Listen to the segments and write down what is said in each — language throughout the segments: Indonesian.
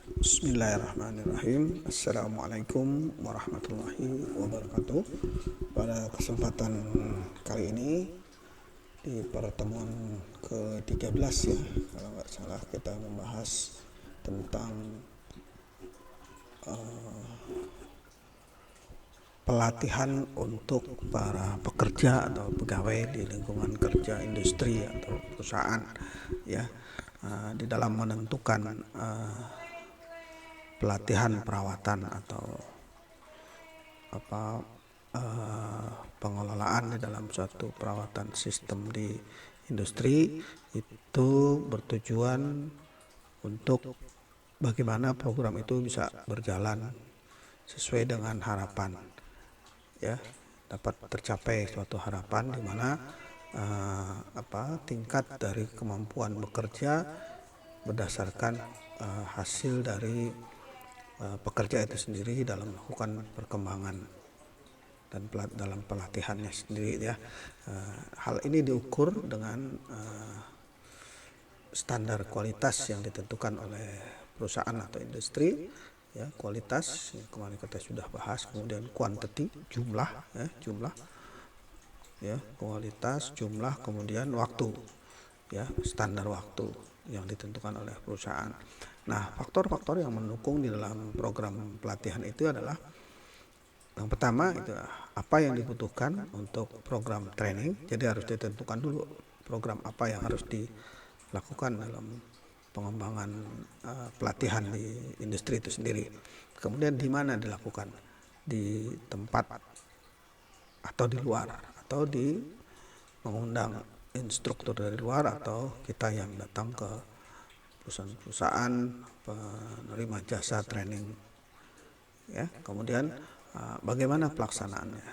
Bismillahirrahmanirrahim. Assalamualaikum warahmatullahi wabarakatuh. Pada kesempatan kali ini di pertemuan ke-13 ya, kalau nggak salah, kita membahas tentang pelatihan untuk para pekerja atau pegawai di lingkungan kerja industri atau perusahaan ya, di dalam menentukan pelatihan perawatan atau pengelolaan di dalam suatu perawatan sistem di industri itu bertujuan untuk bagaimana program itu bisa berjalan sesuai dengan harapan ya, dapat tercapai suatu harapan di mana tingkat dari kemampuan bekerja berdasarkan hasil dari pekerja itu sendiri dalam melakukan perkembangan dan dalam pelatihannya sendiri ya. Hal ini diukur dengan standar kualitas yang ditentukan oleh perusahaan atau industri ya. Kualitas yang kemarin kita sudah bahas, kemudian quantity, jumlah ya, kualitas, jumlah, kemudian waktu ya, standar waktu yang ditentukan oleh perusahaan. Nah, faktor-faktor yang mendukung di dalam program pelatihan itu adalah yang pertama itu apa yang dibutuhkan untuk program training. Jadi harus ditentukan dulu program apa yang harus dilakukan dalam pengembangan pelatihan di industri itu sendiri. Kemudian di mana dilakukan, di tempat atau di luar, atau di mengundang instruktur dari luar, atau kita yang datang ke perusahaan-perusahaan penerima jasa training ya. Kemudian bagaimana pelaksanaannya.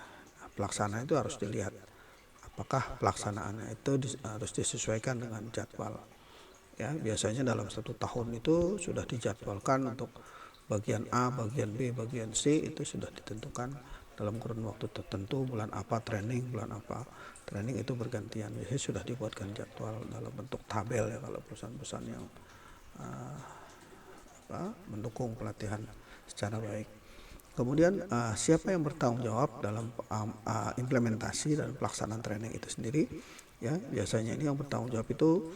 Pelaksanaan itu harus dilihat apakah pelaksanaannya itu harus disesuaikan dengan jadwal ya. Biasanya dalam 1 tahun itu sudah dijadwalkan untuk bagian A, bagian B, bagian C itu sudah ditentukan dalam kurun waktu tertentu, bulan apa training, bulan apa training, itu bergantian. Biasanya sudah dibuatkan jadwal dalam bentuk tabel ya, kalau perusahaan-perusahaan yang mendukung pelatihan secara baik. Kemudian siapa yang bertanggung jawab dalam implementasi dan pelaksanaan training itu sendiri ya. Biasanya ini yang bertanggung jawab itu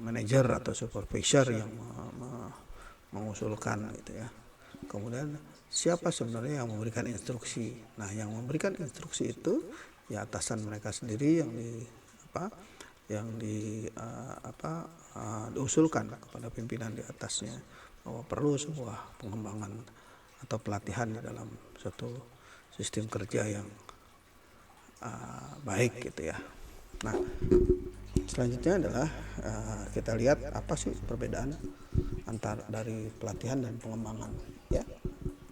manajer atau supervisor yang mengusulkan gitu ya. Kemudian siapa sebenarnya yang memberikan instruksi. Nah, yang memberikan instruksi itu ya atasan mereka sendiri yang diusulkan kepada pimpinan di atasnya bahwa perlu sebuah pengembangan atau pelatihan di dalam suatu sistem kerja yang baik gitu ya. Nah, selanjutnya adalah kita lihat apa sih perbedaan antara dari pelatihan dan pengembangan ya.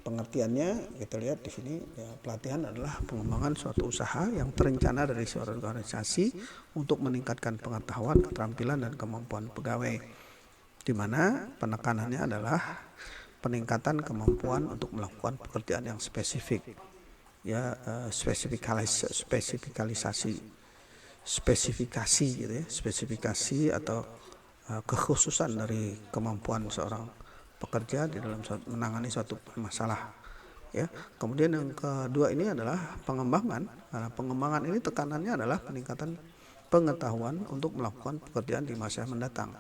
Pengertiannya kita lihat di sini ya, pelatihan adalah pengembangan suatu usaha yang terencana dari suatu organisasi untuk meningkatkan pengetahuan, keterampilan dan kemampuan pegawai, di mana penekanannya adalah peningkatan kemampuan untuk melakukan pekerjaan yang spesifik ya, spesifikasi gitu ya, spesifikasi atau kekhususan dari kemampuan seorang pekerja di dalam menangani suatu masalah ya. Kemudian yang kedua ini adalah pengembangan. Nah, pengembangan ini tekanannya adalah peningkatan pengetahuan untuk melakukan pekerjaan di masa mendatang.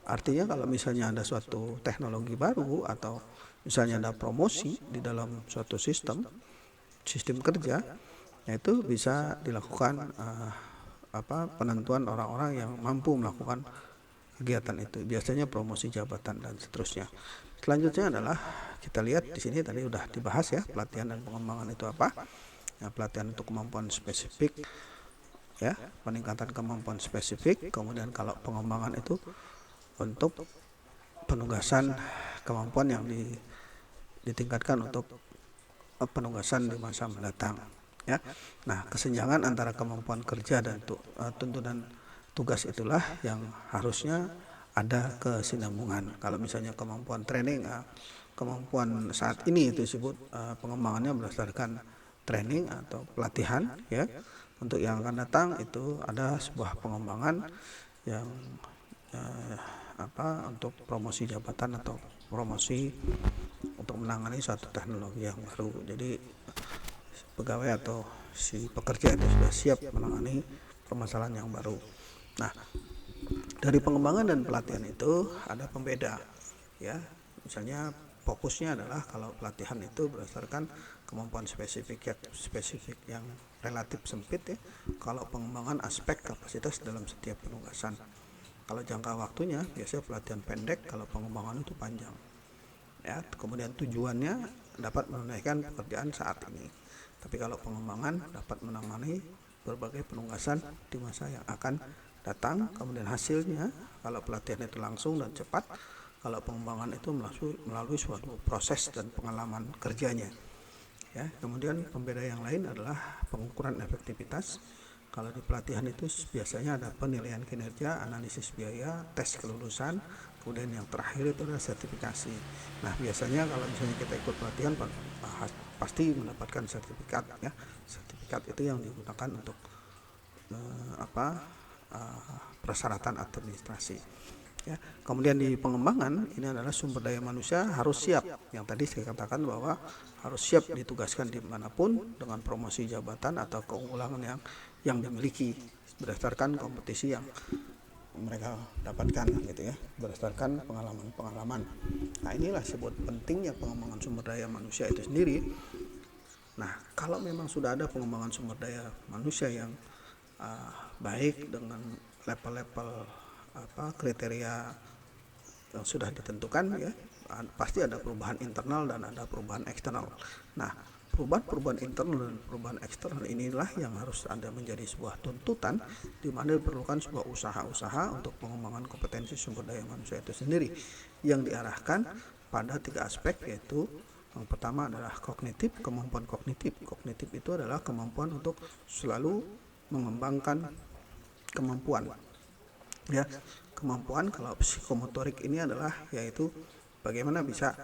Artinya kalau misalnya ada suatu teknologi baru atau misalnya ada promosi di dalam suatu sistem kerja, yaitu bisa dilakukan penentuan orang-orang yang mampu melakukan kegiatan itu, biasanya promosi jabatan dan seterusnya. Selanjutnya adalah kita lihat di sini tadi udah dibahas ya, pelatihan dan pengembangan itu apa. Ya, pelatihan untuk kemampuan spesifik ya, peningkatan kemampuan spesifik. Kemudian kalau pengembangan itu untuk penugasan kemampuan yang ditingkatkan untuk penugasan di masa mendatang ya. Nah, kesenjangan antara kemampuan kerja dan tuntutan tugas itulah yang harusnya ada kesinambungan. Kalau misalnya kemampuan training, kemampuan saat ini itu disebut pengembangannya berdasarkan training atau pelatihan ya. Untuk yang akan datang itu ada sebuah pengembangan yang untuk promosi jabatan atau promosi untuk menangani suatu teknologi yang baru. Jadi pegawai atau si pekerja itu sudah siap menangani permasalahan yang baru. Nah, dari pengembangan dan pelatihan itu ada pembeda, ya. Misalnya fokusnya adalah kalau pelatihan itu berdasarkan kemampuan spesifik yang relatif sempit, ya. Kalau pengembangan aspek kapasitas dalam setiap penugasan. Kalau jangka waktunya biasanya pelatihan pendek, kalau pengembangan itu panjang. Ya, kemudian tujuannya dapat menunaikan pekerjaan saat ini. Tapi kalau pengembangan dapat menangani berbagai penugasan di masa yang akan datang. Kemudian hasilnya kalau pelatihan itu langsung dan cepat, kalau pengembangan itu melalui suatu proses dan pengalaman kerjanya. Ya, kemudian pembeda yang lain adalah pengukuran efektivitas. Kalau di pelatihan itu biasanya ada penilaian kinerja, analisis biaya, tes kelulusan, kemudian yang terakhir itu adalah sertifikasi. Nah, biasanya kalau misalnya kita ikut pelatihan pasti mendapatkan sertifikat, ya. Sertifikat itu yang digunakan untuk persyaratan administrasi. Ya, kemudian di pengembangan ini adalah sumber daya manusia harus siap. Yang tadi saya katakan bahwa harus siap ditugaskan dimanapun dengan promosi jabatan atau keunggulan yang dimiliki berdasarkan kompetisi yang mereka dapatkan, gitu ya, berdasarkan pengalaman. Nah, inilah sebut pentingnya pengembangan sumber daya manusia itu sendiri. Nah, kalau memang sudah ada pengembangan sumber daya manusia yang baik dengan level-level kriteria yang sudah ditentukan, ya, pasti ada perubahan internal dan ada perubahan eksternal. Nah, perubahan internal dan perubahan eksternal inilah yang harus Anda menjadi sebuah tuntutan di mana diperlukan sebuah usaha untuk pengembangan kompetensi sumber daya manusia itu sendiri yang diarahkan pada 3 aspek, yaitu yang pertama adalah kognitif, kemampuan kognitif. Kognitif itu adalah kemampuan untuk selalu mengembangkan kemampuan, ya. Kemampuan kalau psikomotorik ini adalah yaitu bagaimana bisa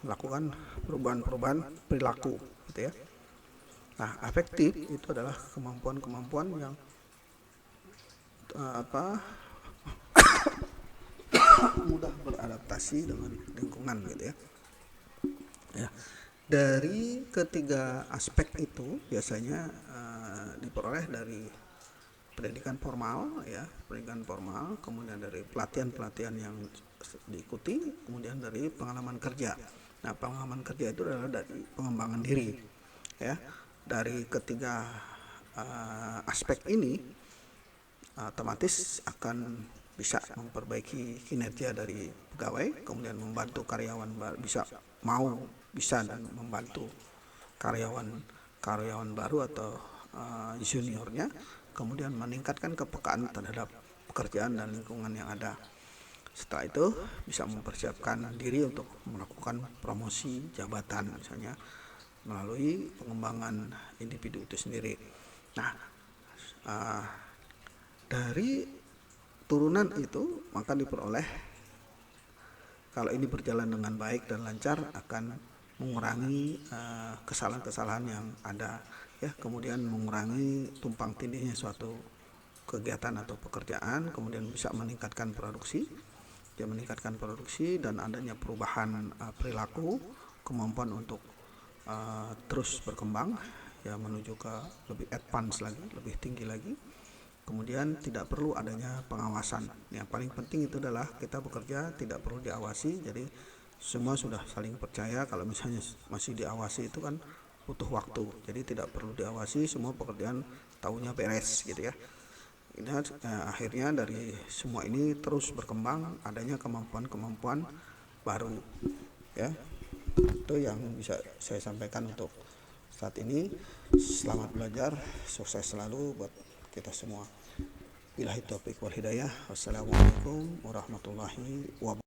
melakukan perubahan perilaku, gitu ya. Nah, afektif itu adalah kemampuan yang mudah beradaptasi dengan lingkungan, gitu ya. Ya, dari ketiga aspek itu biasanya diperoleh dari pendidikan formal, ya, kemudian dari pelatihan yang diikuti, kemudian dari pengalaman kerja. Nah, pengalaman kerja itu adalah dari pengembangan diri, ya. Dari ketiga aspek ini otomatis akan bisa memperbaiki kinerja dari pegawai, kemudian membantu karyawan bisa dan membantu karyawan baru atau juniornya, kemudian meningkatkan kepekaan terhadap pekerjaan dan lingkungan yang ada. Setelah itu bisa mempersiapkan diri untuk melakukan promosi jabatan, misalnya melalui pengembangan individu itu sendiri. Nah, dari turunan itu maka diperoleh, kalau ini berjalan dengan baik dan lancar, akan mengurangi kesalahan-kesalahan yang ada, ya. Kemudian mengurangi tumpang tindihnya suatu kegiatan atau pekerjaan, kemudian bisa meningkatkan produksi dan adanya perubahan perilaku, kemampuan untuk terus berkembang, ya, menuju ke lebih advance lagi, lebih tinggi lagi. Kemudian tidak perlu adanya pengawasan. Yang paling penting itu adalah kita bekerja tidak perlu diawasi, jadi semua sudah saling percaya. Kalau misalnya masih diawasi itu kan butuh waktu, jadi tidak perlu diawasi, semua pekerjaan tahunya beres, gitu ya. Akhirnya dari semua ini terus berkembang, adanya kemampuan baru, ya. Itu yang bisa saya sampaikan untuk saat ini. Selamat belajar, sukses selalu buat kita semua. Billahi taufiq wal hidayah. Wassalamualaikum warahmatullahi wabarakatuh.